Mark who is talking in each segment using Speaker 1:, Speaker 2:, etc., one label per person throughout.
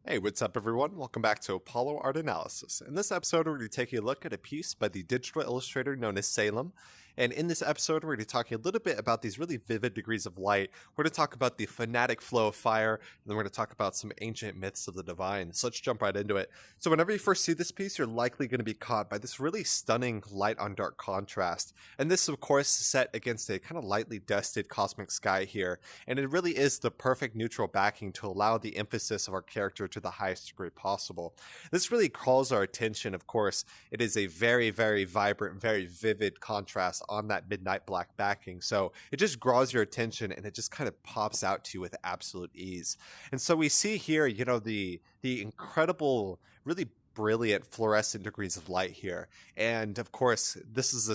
Speaker 1: Hey, what's up, everyone? Welcome back to Apollo Art Analysis. In this episode, we're going to take a look at a piece by the digital illustrator known as Salem. And in this episode, we're going to be talking a little bit about these really vivid degrees of light. We're going to talk about the fanatic flow of fire, and then we're going to talk about some ancient myths of the divine. So let's jump right into it. So whenever you first see this piece, you're likely going to be caught by this really stunning light on dark contrast. And this, of course, is set against a kind of lightly dusted cosmic sky here. And it really is the perfect neutral backing to allow the emphasis of our character to the highest degree possible. This really calls our attention. Of course, it is a very, very vibrant, very vivid contrast on that midnight black backing. So it just draws your attention and it just kind of pops out to you with absolute ease. And so we see here, the incredible, really brilliant fluorescent degrees of light here. And of course, this is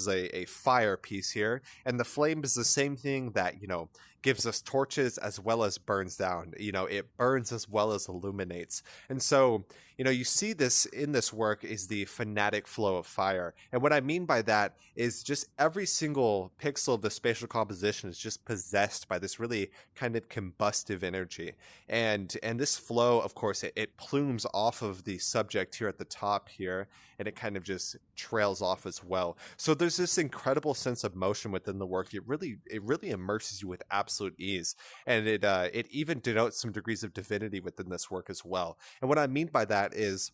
Speaker 1: a fire piece here. And the flame is the same thing that, gives us torches as well as burns down. It burns as well as illuminates. And so, you see this in this work is the fanatic flow of fire. And what I mean by that is just every single pixel of the spatial composition is just possessed by this really kind of combustive energy. And this flow, of course, it plumes off of the subject here at the top here, and it kind of just trails off as well. So there's this incredible sense of motion within the work. It really immerses you with absolute ease, and it even denotes some degrees of divinity within this work as well. And what I mean by that is,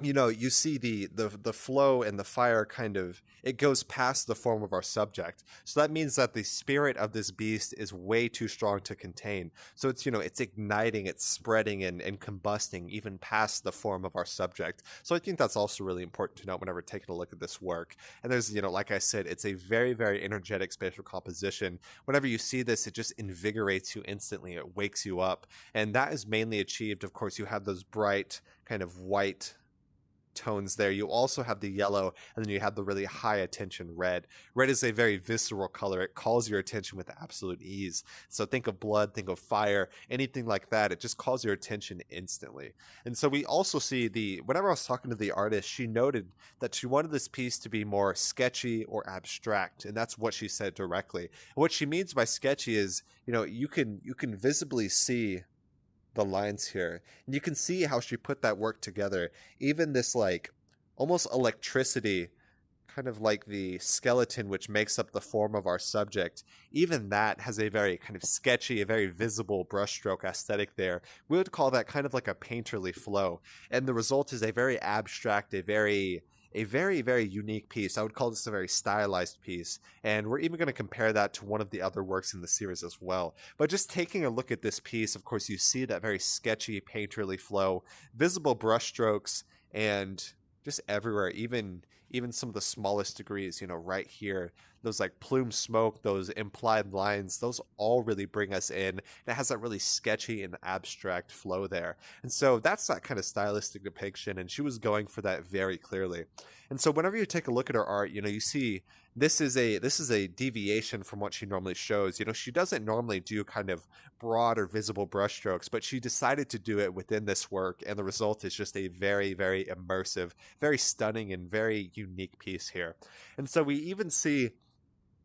Speaker 1: you see the flow and the fire kind of, it goes past the form of our subject. So that means that the spirit of this beast is way too strong to contain. So it's, it's igniting, it's spreading and combusting even past the form of our subject. So I think that's also really important to note whenever taking a look at this work. And there's, like I said, it's a very, very energetic spatial composition. Whenever you see this, it just invigorates you instantly. It wakes you up. And that is mainly achieved. Of course, you have those bright kind of white tones there. You also have the yellow, and then you have the really high attention red. Red is a very visceral color. It calls your attention with absolute ease. So think of blood, think of fire, anything like that. It just calls your attention instantly. And so we also see whenever I was talking to the artist, she noted that she wanted this piece to be more sketchy or abstract. And that's what she said directly. And what she means by sketchy is, you can visibly see the lines here. And you can see how she put that work together. Even this almost electricity, kind of like the skeleton which makes up the form of our subject, even that has a very kind of sketchy, a very visible brushstroke aesthetic there. We would call that kind of like a painterly flow. And the result is a very abstract, a very, very unique piece. I would call this a very stylized piece. And we're even going to compare that to one of the other works in the series as well. But just taking a look at this piece, of course, you see that very sketchy, painterly flow, visible brushstrokes, and just everywhere, even some of the smallest degrees, right here, those like plume smoke, those implied lines, those all really bring us in. And it has that really sketchy and abstract flow there. And so that's that kind of stylistic depiction, and she was going for that very clearly. And so whenever you take a look at her art, you see this is a deviation from what she normally shows. She doesn't normally do kind of broad or visible brushstrokes, but she decided to do it within this work, and the result is just a very, very immersive, very stunning, and very unique piece here. And so we even see,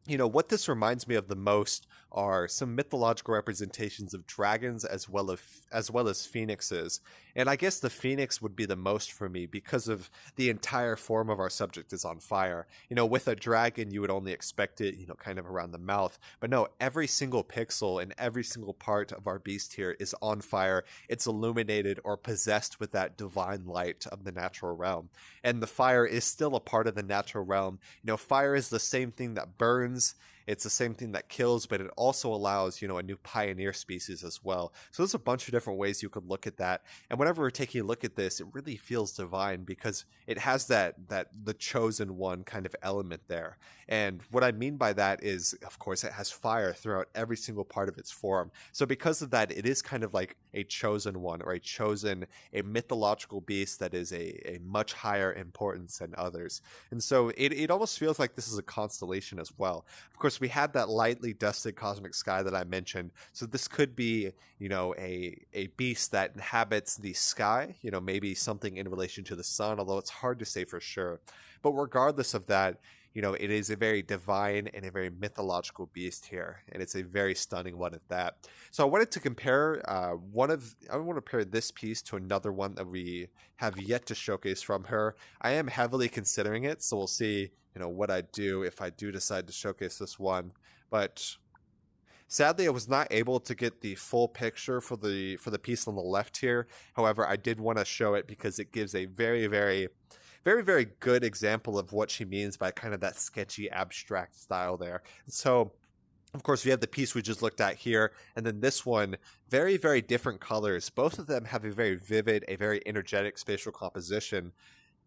Speaker 1: what this reminds me of the most are some mythological representations of dragons as well as phoenixes. And I guess the phoenix would be the most for me because of the entire form of our subject is on fire. With a dragon, you would only expect it, kind of around the mouth. But no, every single pixel and every single part of our beast here is on fire. It's illuminated or possessed with that divine light of the natural realm. And the fire is still a part of the natural realm. Fire is the same thing that burns. It's the same thing that kills, but it also allows, a new pioneer species as well. So there's a bunch of different ways you could look at that. And whenever we're taking a look at this, it really feels divine because it has that the chosen one kind of element there. And what I mean by that is, of course, it has fire throughout every single part of its form. So because of that, it is kind of like a chosen one or a mythological beast that is a much higher importance than others. And so it almost feels like this is a constellation as well. Of course, we had that lightly dusted cosmic sky that I mentioned. So this could be, a beast that inhabits the sky, maybe something in relation to the sun, although it's hard to say for sure. But regardless of that, it is a very divine and a very mythological beast here, and it's a very stunning one at that. So I wanted to compare I want to compare this piece to another one that we have yet to showcase from her. I am heavily considering it, so we'll see, what I do if I do decide to showcase this one. But sadly, I was not able to get the full picture for the piece on the left here. However, I did want to show it because it gives a very, very, very, very good example of what she means by kind of that sketchy, abstract style there. So, of course, we have the piece we just looked at here, and then this one, very, very different colors. Both of them have a very vivid, a very energetic spatial composition.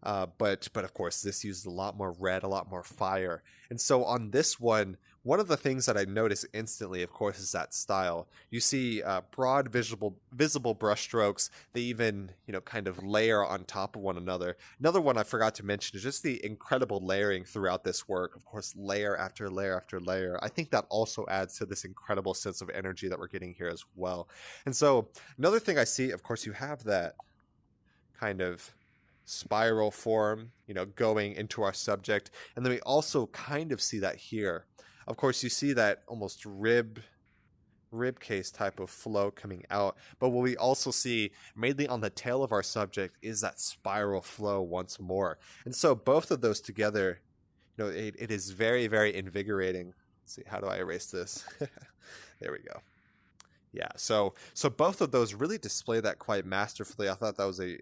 Speaker 1: But of course, this uses a lot more red, a lot more fire. And so on this one of the things that I notice instantly, of course, is that style. You see broad, visible brushstrokes. They even, kind of layer on top of one another. Another one I forgot to mention is just the incredible layering throughout this work. Of course, layer after layer after layer. I think that also adds to this incredible sense of energy that we're getting here as well. And so another thing I see, of course, you have that kind of spiral form, going into our subject. And then we also kind of see that here. Of course, you see that almost rib case type of flow coming out. But what we also see mainly on the tail of our subject is that spiral flow once more. And so both of those together, it is very, very invigorating. Let's see, how do I erase this? There we go. Yeah, so both of those really display that quite masterfully. I thought that was a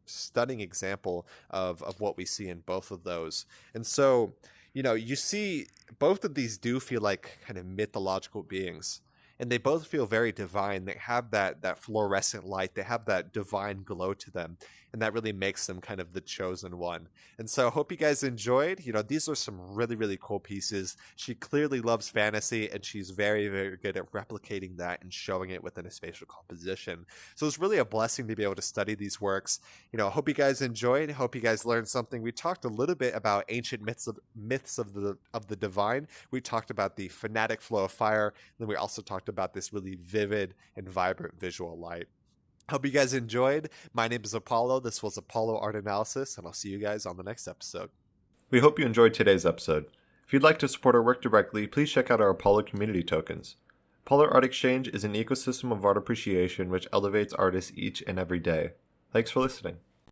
Speaker 1: stunning example of what we see in both of those. And so, you see both of these do feel like kind of mythological beings. And they both feel very divine. They have that fluorescent light. They have that divine glow to them. And that really makes them kind of the chosen one. And so I hope you guys enjoyed. These are some really, really cool pieces. She clearly loves fantasy, and she's very, very good at replicating that and showing it within a spatial composition. So it's really a blessing to be able to study these works. I hope you guys enjoyed. I hope you guys learned something. We talked a little bit about ancient myths of the divine. We talked about the fanatic flow of fire. And then we also talked about this really vivid and vibrant visual light. Hope you guys enjoyed. My name is Apollo. This was Apollo Art Analysis, and I'll see you guys on the next episode. We hope you enjoyed today's episode. If you'd like to support our work directly, please check out our Apollo community tokens. Apollo Art Exchange is an ecosystem of art appreciation which elevates artists each and every day. Thanks for listening.